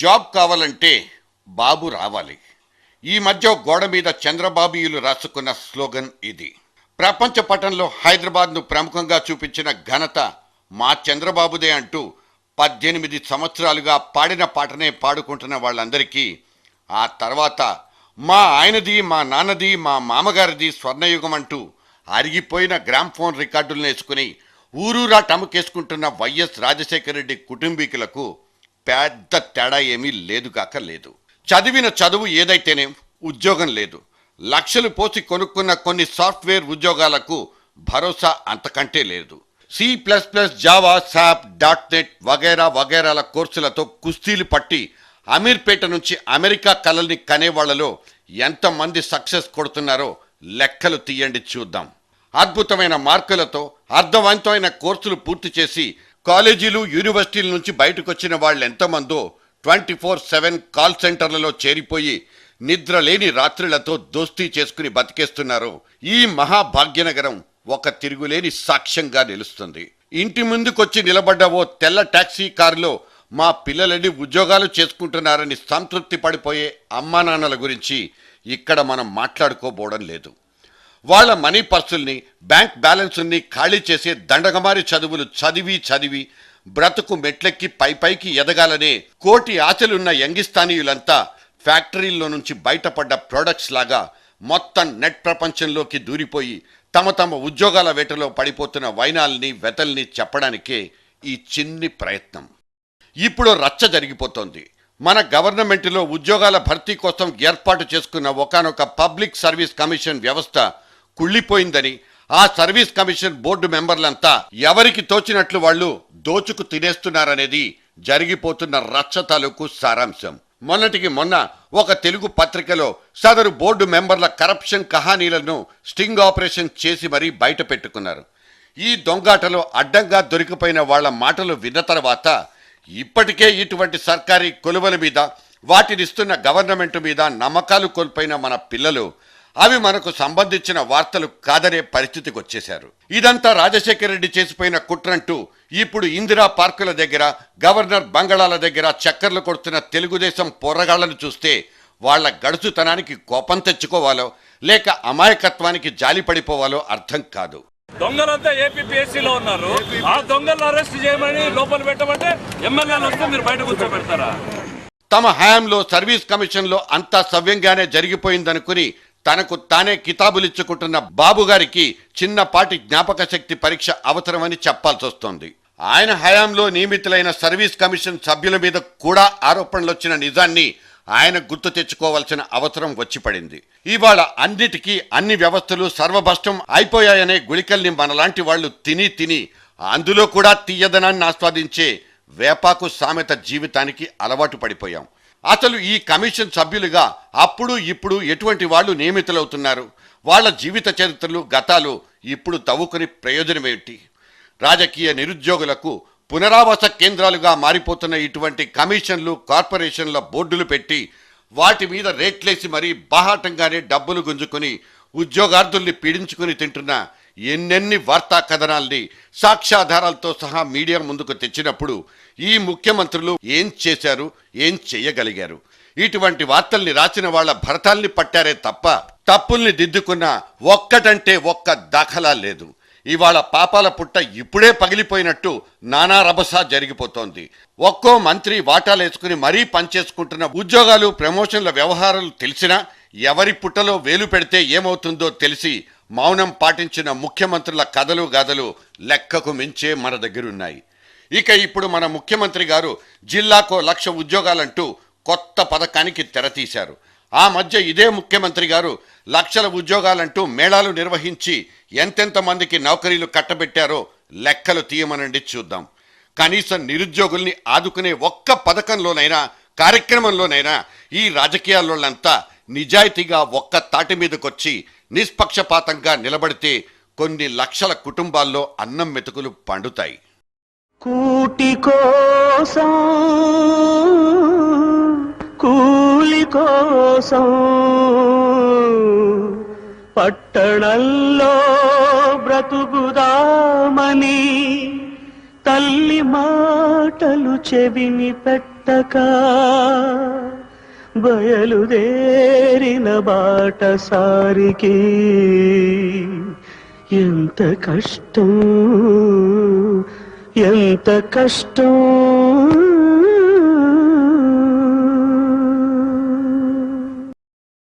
Job కావాలంటే బాబు రావాలి. ఈ మధ్య గోడ మీద చంద్రబాబుయులు రాసుకున్న స్లోగన్ ఇది. ప్రపంచ పటంలో హైదరాబాద్ను ప్రముఖంగా చూపించిన ఘనత మా చంద్రబాబుదే అంటూ 18 సంవత్సరాలుగా పాడిన పాటనే పాడుకుంటున్న వాళ్ళందరికీ ఆ తర్వాత మా ఆయనది, మా నాన్నది, మా మామగారిది స్వర్ణయుగం అంటూ అరిగిపోయిన గ్రామ్ఫోన్ రికార్డులను వేసుకుని ఊరూరా టముకేసుకుంటున్న వైఎస్ రాజశేఖర రెడ్డి కుటుంబీకులకు పెద్ద తేడా ఏమీ లేదుగాక లేదు. చదివిన చదువు ఏదైతేనే ఉద్యోగం లేదు. లక్షలు పోసి కొనుక్కున్న కొన్ని సాఫ్ట్వేర్ ఉద్యోగాలకు భరోసా అంతకంటే లేదు. C++, జావా, సాప్, .NET వగైరా వగైరాల కోర్సులతో కుస్తీలు పట్టి అమీర్పేట నుంచి అమెరికా కలల్ని కనేవాళ్లలో ఎంతమంది సక్సెస్ కొడుతున్నారో లెక్కలు తీయండి చూద్దాం. అద్భుతమైన మార్కులతో అర్థవంతమైన కోర్సులు పూర్తి చేసి కాలేజీలు, యూనివర్సిటీల నుంచి బయటకు వచ్చిన వాళ్ళు ఎంతమందో 24/7 కాల్ సెంటర్లలో చేరిపోయి నిద్రలేని రాత్రులతో దోస్తీ చేసుకుని బతికేస్తున్నారో ఈ మహాభాగ్యనగరం ఒక తిరుగులేని సాక్ష్యంగా నిలుస్తుంది. ఇంటి ముందుకొచ్చి నిలబడ్డ ఓ తెల్ల టాక్సీ కారులో మా పిల్లలని ఉద్యోగాలు చేసుకుంటున్నారని సంతృప్తి పడిపోయే అమ్మా నాన్నల గురించి ఇక్కడ మనం మాట్లాడుకోబోవడం లేదు. వాళ్ళ మనీ పర్సుల్ని, బ్యాంక్ బ్యాలెన్సుల్ని ఖాళీ చేసే దండగమారి చదువులు చదివి బ్రతుకు మెట్లెక్కి పైకి ఎదగాలనే కోటి ఆశలున్న యంగిస్తానీయులంతా ఫ్యాక్టరీల్లో నుంచి బయటపడ్డ ప్రొడక్ట్స్ లాగా మొత్తం నెట్ ప్రపంచంలోకి దూరిపోయి తమ ఉద్యోగాల వేటలో పడిపోతున్న వైనాల్ని, వెతల్ని చెప్పడానికే ఈ చిన్ని ప్రయత్నం. ఇప్పుడు రచ్చ జరిగిపోతోంది. మన గవర్నమెంట్లో ఉద్యోగాల భర్తీ కోసం ఏర్పాటు చేసుకున్న ఒకానొక పబ్లిక్ సర్వీస్ కమిషన్ వ్యవస్థ కుళ్ళిపోయిందని, ఆ సర్వీస్ కమిషన్ బోర్డు మెంబర్లంతా ఎవరికి తోచినట్లు వాళ్ళు దోచుకు తినేస్తున్నారనేది జరిగిపోతున్న రచ్చ తాలూకు సారాంశం. మొన్నటికి మొన్న ఒక తెలుగు పత్రికలో సదరు బోర్డు మెంబర్ల కరప్షన్ కహానీలను స్టింగ్ ఆపరేషన్ చేసి మరీ బయట పెట్టుకున్నారు. ఈ దొంగాటలో అడ్డంగా దొరికిపోయిన వాళ్ల మాటలు విన్న తర్వాత ఇప్పటికే ఇటువంటి సర్కారీ కొలువల మీద, వాటినిస్తున్న గవర్నమెంట్ మీద నమ్మకాలు కోల్పోయిన మన పిల్లలు అవి మనకు సంబంధించిన వార్తలు కాదనే పరిస్థితికి వచ్చేశారు. ఇదంతా రాజశేఖర రెడ్డి చేసిపోయిన కుట్రంటూ ఇప్పుడు ఇందిరా పార్కుల దగ్గర, గవర్నర్ బంగళాల దగ్గర చక్కర్లు కొడుతున్న తెలుగుదేశం పోరగాళ్లను చూస్తే వాళ్ల గడుచుతనానికి కోపం తెచ్చుకోవాలో లేక అమాయకత్వానికి జాలి పడిపోవాలో అర్థం కాదు. దొంగలంతా ఏపీఎస్సీలో ఉన్నారు. ఆ దొంగలను అరెస్ట్ చేయమని లోపల పెట్టమంటే ఎమ్మెల్యేలు వస్తే మీరు బయట కూర్చోబెడతారా? తమ హయాంలో సర్వీస్ కమిషన్లో అంతా సవ్యంగానే జరిగిపోయిందనుకుని తనకు తానే కితాబులిచ్చుకుంటున్న బాబు గారికి చిన్నపాటి జ్ఞాపక శక్తి పరీక్ష అవసరమని చెప్పాల్సి వస్తోంది. ఆయన హయాంలో నియమితులైన సర్వీస్ కమిషన్ సభ్యుల మీద కూడా ఆరోపణలు వచ్చిన నిజాన్ని ఆయన గుర్తు తెచ్చుకోవాల్సిన అవసరం వచ్చి పడింది. ఇవాళ అన్నిటికీ అన్ని వ్యవస్థలు సర్వభష్టం అయిపోయాయనే గుళికల్ని మనలాంటి వాళ్ళు తిని అందులో కూడా తీయదనాన్ని ఆస్వాదించే వేపాకు సామెత జీవితానికి అలవాటు పడిపోయాం. అసలు ఈ కమిషన్ సభ్యులుగా అప్పుడు ఇప్పుడు ఎటువంటి వాళ్ళు నియమితులవుతున్నారు? వాళ్ళ జీవిత చరిత్రలు, గతాలు ఇప్పుడు తవ్వుకుని ప్రయోజనమేంటి? రాజకీయ నిరుద్యోగులకు పునరావాస కేంద్రాలుగా మారిపోతున్న ఇటువంటి కమిషన్లు, కార్పొరేషన్ల బోర్డులు పెట్టి వాటి మీద రేట్లేసి మరీ బాహాటంగానే డబ్బులు గుంజుకుని ఉద్యోగార్థుల్ని పీడించుకుని తింటున్న ఎన్నెన్ని వార్తా కథనాల్ని సాక్ష్యాధారాలతో సహా మీడియా ముందుకు తెచ్చినప్పుడు ఈ ముఖ్యమంత్రులు ఏం చేశారు, ఏం చెయ్యగలిగారు? ఇటువంటి వార్తల్ని రాసిన వాళ్ల భరతాల్ని పట్టారే తప్ప తప్పుల్ని దిద్దుకున్న ఒక్కటంటే ఒక్క దాఖలా లేదు. ఇవాళ పాపాల పుట్ట ఇప్పుడే పగిలిపోయినట్టు నానా రభసా జరిగిపోతోంది. ఒక్కో మంత్రి వాటాలేసుకుని మరీ పనిచేసుకుంటున్న ఉద్యోగాలు, ప్రమోషన్ల వ్యవహారాలు తెలిసినా ఎవరి పుట్టలో వేలు పెడితే ఏమవుతుందో తెలిసి మౌనం పాటించిన ముఖ్యమంత్రుల కథలు గాథలు లెక్కకు మించే మన దగ్గరున్నాయి. ఇక ఇప్పుడు మన ముఖ్యమంత్రి గారు జిల్లాకో 1,00,000 ఉద్యోగాలంటూ కొత్త పథకానికి తెరతీశారు. ఆ మధ్య ఇదే ముఖ్యమంత్రి గారు లక్షల ఉద్యోగాలంటూ మేళాలు నిర్వహించి ఎంతెంత మందికి నౌకరీలు కట్టబెట్టారో లెక్కలు తీయమనండి చూద్దాం. కనీసం నిరుద్యోగుల్ని ఆదుకునే ఒక్క పథకంలోనైనా, కార్యక్రమంలోనైనా ఈ రాజకీయాల్లోంతా నిజాయితీగా ఒక్క తాటి మీదకొచ్చి నిష్పక్షపాతంగా నిలబడితే కొన్ని లక్షల కుటుంబాల్లో అన్నం మెతుకులు పండుతాయి. కూటి కోసం, కూలి కోసం పట్టణంలో బ్రతుకుదామని తల్లి మాటలు చెవిని పెట్టక బయలుదేరిన బాటసారికి ఎంత కష్టం ఎంత కష్టం